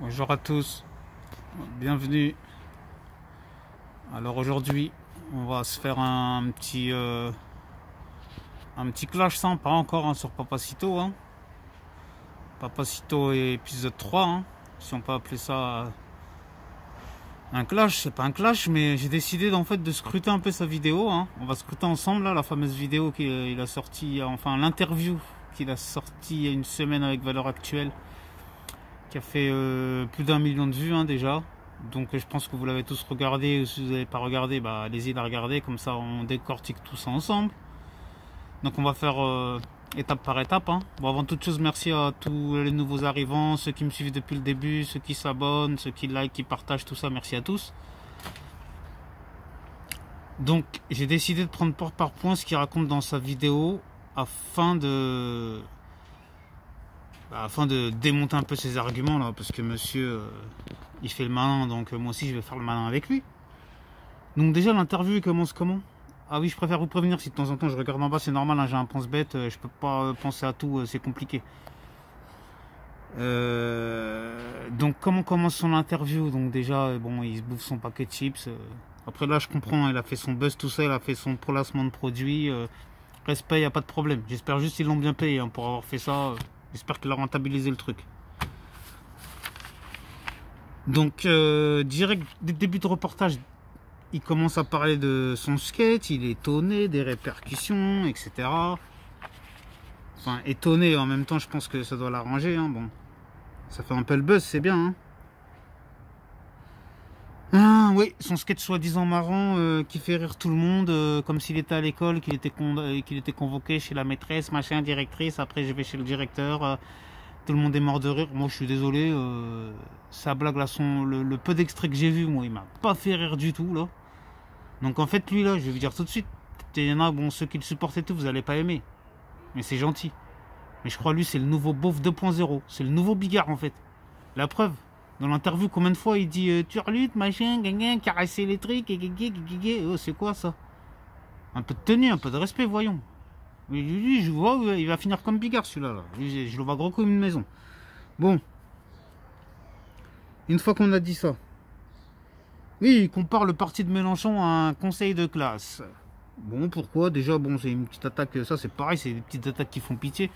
Bonjour à tous, bienvenue. Alors aujourd'hui, on va se faire un petit clash sympa encore sur Papacito. Papacito épisode 3, si on peut appeler ça un clash. C'est pas un clash, mais j'ai décidé en fait de scruter un peu sa vidéo. On va scruter ensemble là, la fameuse vidéo qu'il a sortie, enfin l'interview qu'il a sortie il y a une semaine avec Valeurs Actuelles, qui a fait plus d'1 million de vues déjà. Donc je pense que vous l'avez tous regardé, ou si vous n'avez pas regardé, bah allez-y la regarder, comme ça on décortique tout ça ensemble. Donc on va faire étape par étape. Bon, avant toute chose, merci à tous les nouveaux arrivants, ceux qui me suivent depuis le début, ceux qui s'abonnent, ceux qui like, qui partagent, tout ça, merci à tous. Donc j'ai décidé de prendre point par point ce qu'il raconte dans sa vidéo afin de démonter un peu ses arguments là, parce que monsieur il fait le malin, donc moi aussi je vais faire le malin avec lui. Donc déjà l'interview il commence comment? Ah oui, je préfère vous prévenir si de temps en temps je regarde en bas, c'est normal, j'ai un pense-bête, je peux pas penser à tout, c'est compliqué. Donc comment commence son interview? Donc déjà bon, il se bouffe son paquet de chips. Après là je comprends, il a fait son buzz tout ça, il a fait son placement de produit. Respect, il n'y a pas de problème. J'espère juste qu'ils l'ont bien payé pour avoir fait ça. J'espère qu'il a rentabilisé le truc. Donc, direct dès le début de reportage, il commence à parler de son sketch, il est étonné des répercussions, etc. Enfin, étonné, en même temps, je pense que ça doit l'arranger. Bon, ça fait un peu le buzz, c'est bien. Ah oui, son sketch soi-disant marrant qui fait rire tout le monde, comme s'il était à l'école, qu'il était convoqué chez la maîtresse, machin, directrice, après je vais chez le directeur, tout le monde est mort de rire. Moi je suis désolé, sa blague là, le peu d'extrait que j'ai vu, moi il m'a pas fait rire du tout là. Donc en fait lui là, je vais vous dire tout de suite, il y en a, bon, ceux qui le supportent et tout, vous allez pas aimer, mais c'est gentil. Mais je crois lui c'est le nouveau beauf 2.0, c'est le nouveau Bigard en fait. La preuve. Dans l'interview, combien de fois il dit turlute, machin, gagnant, caresser électrique, oh, c'est quoi ça? Un peu de tenue, un peu de respect, voyons. Mais lui, je vois, il va finir comme Bigard celui-là. Là. Je le vois gros comme une maison. Bon. Une fois qu'on a dit ça. Oui, il compare le parti de Mélenchon à un conseil de classe. Bon, pourquoi? Déjà, bon, c'est une petite attaque, ça c'est pareil, c'est des petites attaques qui font pitié.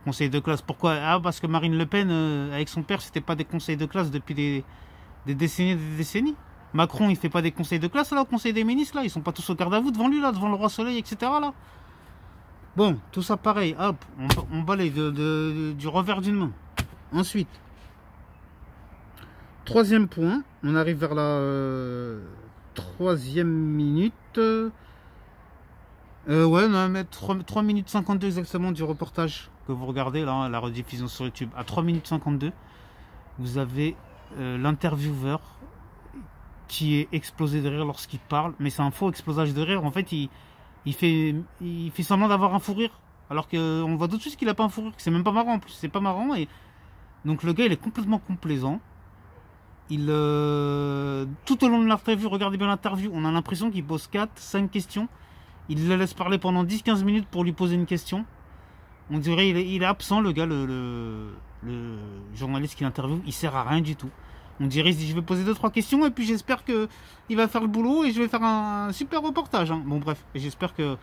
Conseil de classe, pourquoi? Ah, parce que Marine Le Pen, avec son père, c'était pas des conseils de classe depuis des décennies et des décennies. Macron, il fait pas des conseils de classe, là, au conseil des ministres, là. Ils sont pas tous au garde à vous devant lui, là, devant le roi soleil, etc., là. Bon, tout ça pareil, hop, on balaye du revers d'une main. Ensuite, troisième point, on arrive vers la troisième minute. Ouais, on va mettre 3 minutes 52 exactement du reportage que vous regardez là, la rediffusion sur YouTube. À 3 minutes 52, vous avez l'intervieweur qui est explosé de rire lorsqu'il parle, mais c'est un faux explosage de rire. En fait, il fait semblant d'avoir un fou rire, alors qu'on voit tout de suite qu'il a pas un fou rire, que c'est même pas marrant en plus, c'est pas marrant. Et donc le gars, il est complètement complaisant. Tout au long de l'interview, regardez bien l'interview, on a l'impression qu'il pose 4-5 questions. Il le laisse parler pendant 10-15 minutes pour lui poser une question. On dirait il est absent, le gars, le journaliste qui l'interviewe. Il sert à rien du tout. On dirait il se dit je vais poser 2-3 questions et puis j'espère qu'il va faire le boulot et je vais faire un super reportage. Bon bref, j'espère que...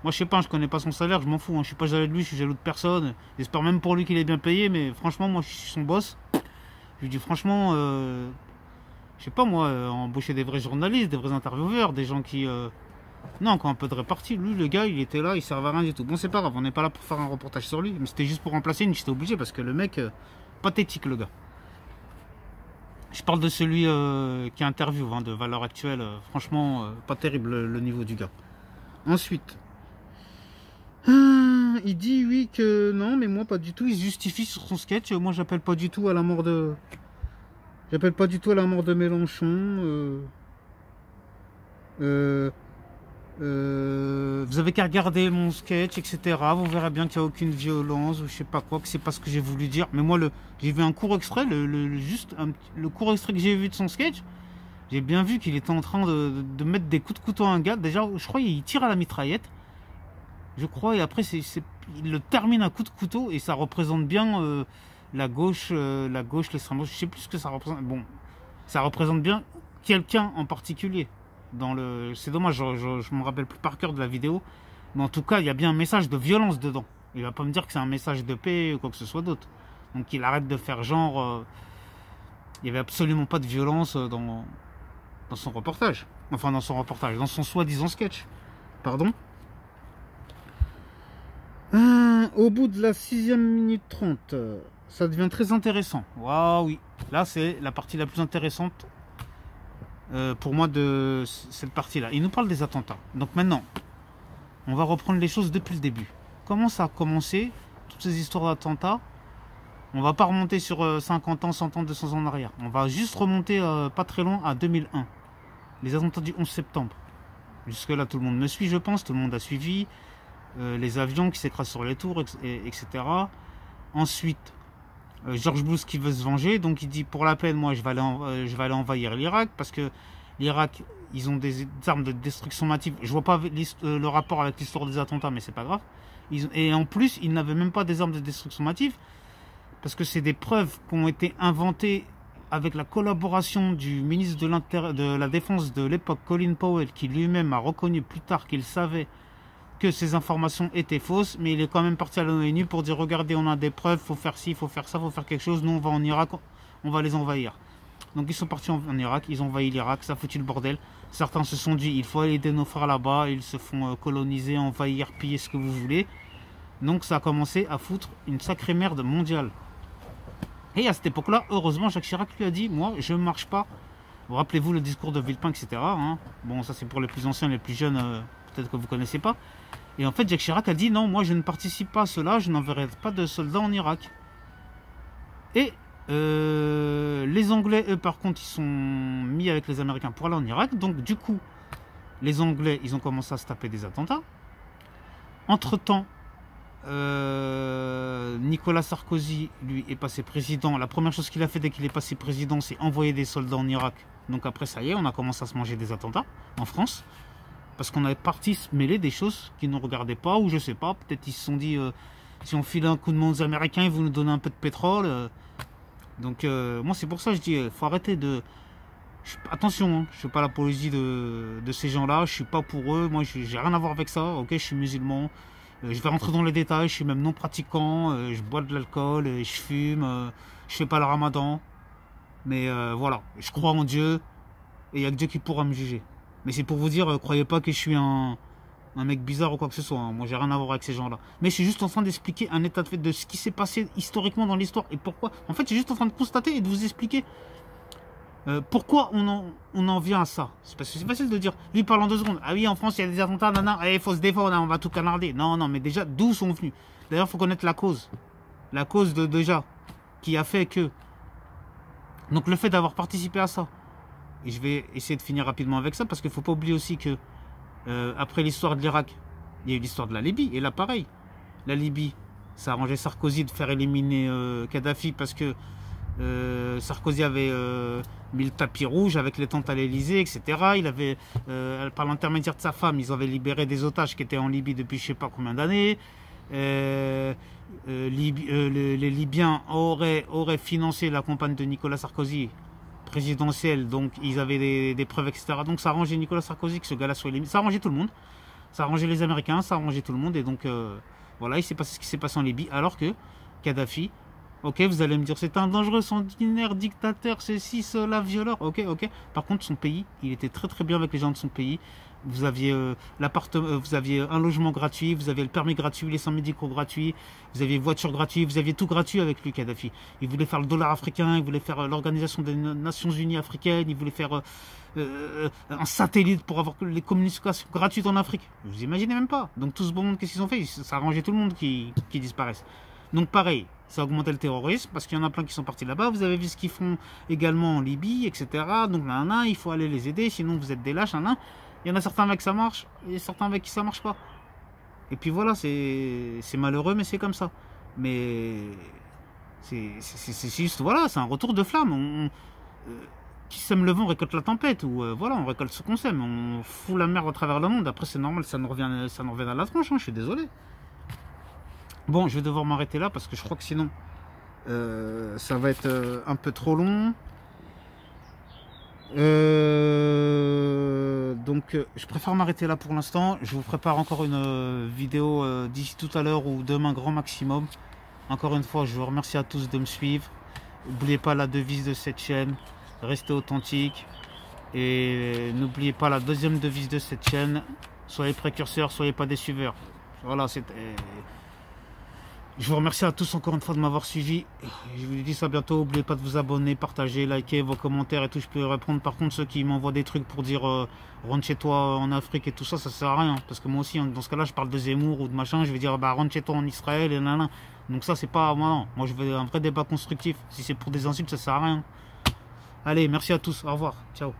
Moi je sais pas, je connais pas son salaire, je m'en fous. Je suis pas jaloux de lui, je suis jaloux de personne. J'espère même pour lui qu'il est bien payé, mais franchement moi je suis son boss. Je lui dis franchement, je sais pas moi, embaucher des vrais journalistes, des vrais intervieweurs, des gens qui... Non, encore un peu de répartie. Lui, le gars, il était là, il servait à rien du tout. Bon, c'est pas grave, on n'est pas là pour faire un reportage sur lui. Mais c'était juste pour remplacer une, j'étais obligé parce que le mec, pathétique le gars. Je parle de celui qui interviewe, de Valeurs Actuelles. Franchement, pas terrible le niveau du gars. Ensuite, il dit oui que non, mais moi pas du tout. Il se justifie sur son sketch. Moi, j'appelle pas du tout à la mort de. J'appelle pas du tout à la mort de Mélenchon. Vous avez qu'à regarder mon sketch, etc. Vous verrez bien qu'il n'y a aucune violence ou je sais pas quoi, que c'est pas ce que j'ai voulu dire. Mais moi, j'ai vu un court extrait, le court extrait que j'ai vu de son sketch. J'ai bien vu qu'il était en train de mettre des coups de couteau à un gars. Déjà, je crois qu'il tire à la mitraillette. Je crois, et après, il le termine à coup de couteau et ça représente bien l'extrême gauche, je sais plus ce que ça représente. Bon, ça représente bien quelqu'un en particulier. C'est dommage, je me rappelle plus par cœur de la vidéo, mais en tout cas, il y a bien un message de violence dedans. Il va pas me dire que c'est un message de paix ou quoi que ce soit d'autre. Donc il arrête de faire genre, il y avait absolument pas de violence dans son reportage. Enfin, dans son soi-disant sketch. Pardon. Au bout de la 6e minute 30, ça devient très intéressant. Waouh, oui. Là, c'est la partie la plus intéressante pour moi de cette partie-là. Il nous parle des attentats. Donc maintenant, on va reprendre les choses depuis le début. Comment ça a commencé, toutes ces histoires d'attentats? On va pas remonter sur 50 ans, 100 ans, 200 ans en arrière. On va juste remonter pas très loin à 2001. Les attentats du 11 septembre. Jusque là, tout le monde me suit, je pense. Tout le monde a suivi. Les avions qui s'écrasent sur les tours, etc. Ensuite, George Bush qui veut se venger. Donc il dit, pour la peine, moi, je vais aller envahir l'Irak. Parce que l'Irak, ils ont des armes de destruction massive. Je vois pas le rapport avec l'histoire des attentats, mais c'est pas grave. Et en plus, ils n'avaient même pas des armes de destruction massive. Parce que c'est des preuves qui ont été inventées avec la collaboration du ministre de la Défense de l'époque, Colin Powell, qui lui-même a reconnu plus tard qu'il savait que ces informations étaient fausses, mais il est quand même parti à l'ONU pour dire, regardez, on a des preuves, faut faire ci, faut faire ça, faut faire quelque chose, nous on va en Irak, on va les envahir. Donc ils sont partis en Irak, ils ont envahi l'Irak, ça a foutu le bordel. Certains se sont dit, il faut aller aider nos frères là-bas, ils se font coloniser, envahir, piller, ce que vous voulez. Donc ça a commencé à foutre une sacrée merde mondiale. Et à cette époque-là, heureusement, Jacques Chirac lui a dit, moi, je ne marche pas. Vous rappelez-vous le discours de Villepin, etc. Hein, bon, ça c'est pour les plus anciens, les plus jeunes, peut-être que vous ne connaissez pas. Et en fait, Jacques Chirac a dit, non, moi, je ne participe pas à cela, je n'enverrai pas de soldats en Irak. Et les Anglais, eux, par contre, ils sont mis avec les Américains pour aller en Irak. Donc, du coup, les Anglais, ils ont commencé à se taper des attentats. Entre-temps, Nicolas Sarkozy, lui, est passé président. La première chose qu'il a fait dès qu'il est passé président, c'est envoyer des soldats en Irak. Donc après, ça y est, on a commencé à se manger des attentats en France. Parce qu'on avait parti se mêler des choses qui ne nous regardaient pas, ou je sais pas, peut-être ils se sont dit, si on file un coup de main aux Américains, ils vont nous donner un peu de pétrole. Donc moi, c'est pour ça que je dis, faut arrêter de... Attention, hein, je ne fais pas l'apologie de ces gens-là, je suis pas pour eux, moi j'ai rien à voir avec ça, ok, je suis musulman. Je vais rentrer dans les détails, je suis même non pratiquant, je bois de l'alcool, je fume, je fais pas le ramadan. Mais voilà, je crois en Dieu, et il n'y a que Dieu qui pourra me juger. Mais c'est pour vous dire, croyez pas que je suis un mec bizarre ou quoi que ce soit. Hein. Moi, j'ai rien à voir avec ces gens-là. Mais je suis juste en train d'expliquer un état de fait de ce qui s'est passé historiquement dans l'histoire et pourquoi. En fait, je suis juste en train de constater et de vous expliquer pourquoi on en vient à ça. C'est parce que c'est facile de dire, lui parle en 2 secondes. Ah oui, en France, il y a des attentats, il faut se défendre, on va tout canarder. Non, non, mais déjà, d'où sont venus? D'ailleurs, il faut connaître la cause. La cause déjà, qui a fait que... Donc le fait d'avoir participé à ça, et je vais essayer de finir rapidement avec ça, parce qu'il ne faut pas oublier aussi que, après l'histoire de l'Irak, il y a eu l'histoire de la Libye, et là pareil, la Libye, ça a arrangé Sarkozy de faire éliminer Kadhafi, parce que Sarkozy avait mis le tapis rouge avec les tentes à l'Elysée, etc. Il avait, par l'intermédiaire de sa femme, ils avaient libéré des otages qui étaient en Libye depuis je ne sais pas combien d'années. Les Libyens auraient financé la campagne de Nicolas Sarkozy présidentielle, donc ils avaient des preuves, etc. Donc ça a arrangé Nicolas Sarkozy que ce gars-là soit éliminé. Ça a arrangé tout le monde. Ça a arrangé les Américains, ça a arrangé tout le monde. Et donc voilà, il s'est passé ce qui s'est passé en Libye, alors que Kadhafi, ok, vous allez me dire, c'est un dangereux sanguinaire, dictateur, ceci, cela, violeur. Ok, ok. Par contre, son pays, il était très très bien avec les gens de son pays. Vous aviez vous aviez un logement gratuit, vous aviez le permis gratuit, les soins médicaux gratuits, vous aviez voiture gratuite, vous aviez tout gratuit avec lui, Kadhafi. Il voulait faire le dollar africain, il voulait faire l'organisation des Nations Unies africaines, il voulait faire un satellite pour avoir les communications gratuites en Afrique. Vous imaginez même pas. Donc tout ce bon monde, qu'est-ce qu'ils ont fait? Ça a arrangé tout le monde qui disparaisse. Donc pareil, ça a augmenté le terrorisme parce qu'il y en a plein qui sont partis là-bas. Vous avez vu ce qu'ils font également en Libye, etc. Donc là, il faut aller les aider, sinon vous êtes des lâches. Il y en a certains avec ça marche et certains avec qui ça marche pas. Et puis voilà, c'est malheureux, mais c'est comme ça. Mais c'est juste, voilà, c'est un retour de flamme. Qui sème le vent récolte la tempête, ou voilà, on récolte ce qu'on sème. On fout la merde à travers le monde. Après, c'est normal, ça nous revient à la tronche. Hein, je suis désolé. Bon, je vais devoir m'arrêter là parce que je crois que sinon, Ça va être un peu trop long. Donc je préfère m'arrêter là pour l'instant. Je vous prépare encore une vidéo d'ici tout à l'heure ou demain grand maximum. Encore une fois, je vous remercie à tous de me suivre. N'oubliez pas la devise de cette chaîne, restez authentique. Et n'oubliez pas la deuxième devise de cette chaîne, soyez précurseurs, soyez pas des suiveurs. Voilà, je vous remercie à tous encore une fois de m'avoir suivi. Je vous dis ça bientôt. N'oubliez pas de vous abonner, partager, liker, vos commentaires et tout. Je peux répondre. Par contre, ceux qui m'envoient des trucs pour dire rentre chez toi en Afrique et tout ça, ça sert à rien. Parce que moi aussi, dans ce cas-là, je parle de Zemmour ou de machin. Je vais dire bah rentre chez toi en Israël et nanana. Donc ça, c'est pas moi. Non. Moi, je veux un vrai débat constructif. Si c'est pour des insultes, ça sert à rien. Allez, merci à tous. Au revoir. Ciao.